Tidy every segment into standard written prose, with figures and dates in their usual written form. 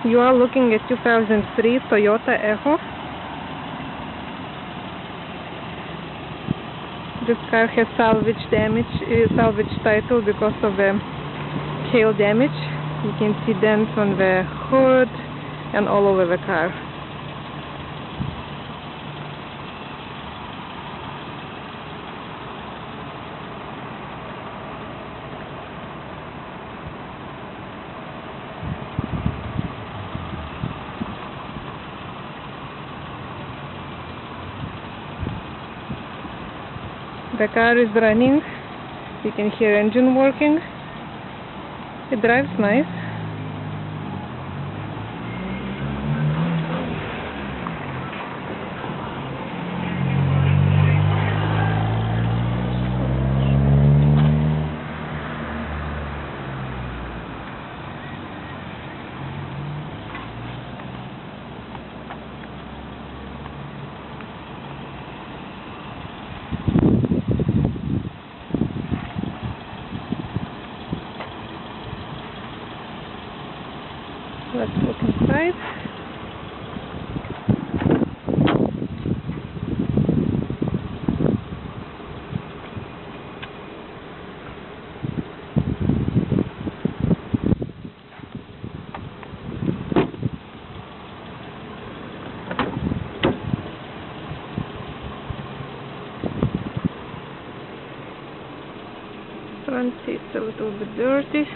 You are looking at 2003 Toyota Echo. This car has salvage title because of the hail damage. You can see dents on the hood and all over the car. The car is running. You can hear engine working. It drives nice. Let's look inside. Front seat's a little bit dirty.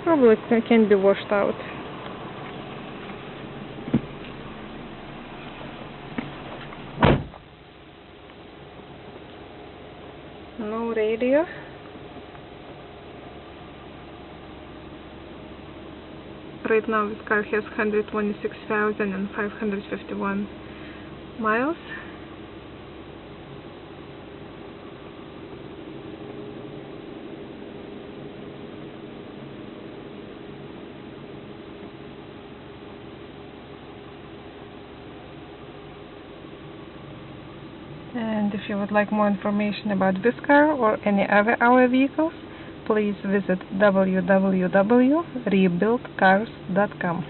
Probably can be washed out. No radio. Right now this car has 126,551 miles. And if you would like more information about this car or any other our vehicles, please visit www.rebuiltcars.com.